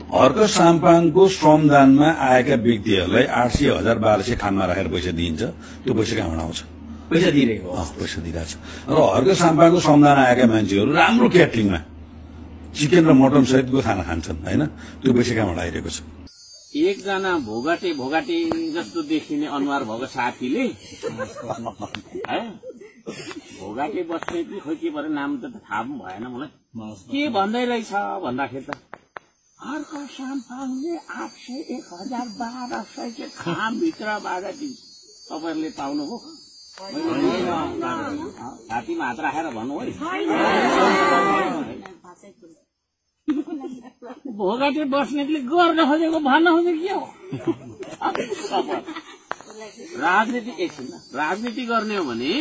हर्क साम्पाङको श्रमदानमा आएका व्यक्तिहरूलाई 800,000 1200 खानमा राखेर पैसा दिइन्छ। त्यो पैसा कहाँबाट आउँछ? पैसा दिइरहेको पैसा दिइरहेछ। र हर्क साम्पाङको श्रमदान आएका मान्छेहरू राम्रो क्याटरिङमा चिकन र मटन सहितको खाना खान्छन् हैन? त्यो पैसा कहाँबाट आइरहेको छ? एकजना भोगाटे जस्तो देखिने अनुहार भएको साथीले है भोगाटे बस्ने कि खोइ के भरे नाम त थाहा पनि भएन मलाई के भन्दै रहेछ भन्दाखेरि त हर्क साम्पाङले 800 1000 1200 के खामभित्रबाट दिन्छ। तपाईहरुले पाउनुभयो? छातीमा हात राखेर भन्नु है। भोगाटे बस्नेतले गर्न खोजेको भन्न खोजेको के हो? राजनीति एकछिन राजनीति गर्ने हो भने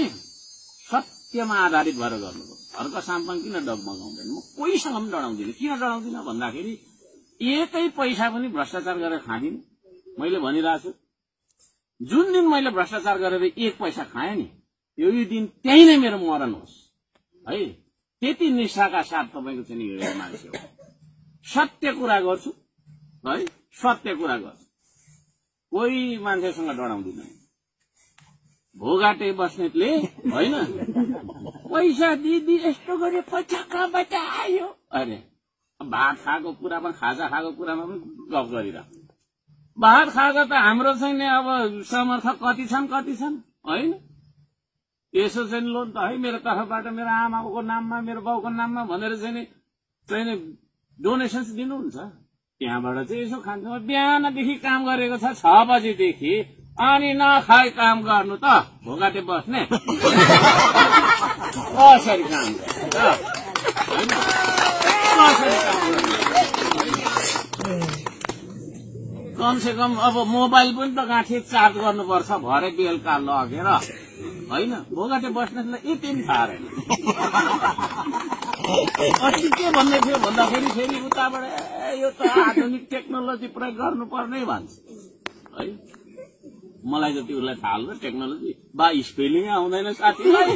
सत्यमा आधारित भएर गर्नु। हर्क साम्पाङ किन डगमगाउँदैन? म कोहीसँग पनि डराउँदिन। किन डराउँदिन भन्दाखेरि एकै पैसा पनि भ्रष्टाचार गरेर खादिन। मैले भनिरहेको छु जुन दिन मैले भ्रष्टाचार गरेर 1 पैसा खाएँ नि यो दिन त्यही नै मेरो मरण होस् है। त्यति निष्ठाका साथ तपाईको चाहिँ हिँडेको मान्छे हो। सत्य कुरा गर्छु है, सत्य कुरा गर्छु। कोही मान्छेसँग डराउँदिन। भोगाटे बस्नेतले होइन पैसा दिदी यस्तो गरे पैसा कहाँबाट आयो अरे भात खाएको कुरामा खाजा खाएको कुरामा पनि गफ गरिरहेको। भात खाजा त हाम्रो चाहिँ नि अब समर्थक कति छन् होइन? यसो चाहिँ लोन त है मेरो तर्फबाट मेरो आमाको नाममा मेरो बाउको नाममा भनेर चाहिँ डोनेसन्स दिनुहुन्छ। त्यहाँबाट चाहिँ यसो खान्छ। बिहानदेखि काम गरेको छ 6 बजेदेखि अनि नखाई काम गर्नु त भोगाटे बस्ने कसरी काम गर्छ? कमसे कम अब मोबाइल पनि त गाँठी चार्ज गर्नुपर्छ भरे बेलुका लगेर होइन? भोगाटे बस्नेलाई यति पनि थाहा रहेन। अस्ति के भन्दै थियो भन्दाखेरि फेरि उताबाट यो त आधुनिक टेक्नोलोजी प्रयोग गर्नुपर्ने भन्छ है। मलाई जति उसलाई थाहा हाल्छ टेक्नोलोजी बा स्पेलिङ आउँदैन साथीलाई।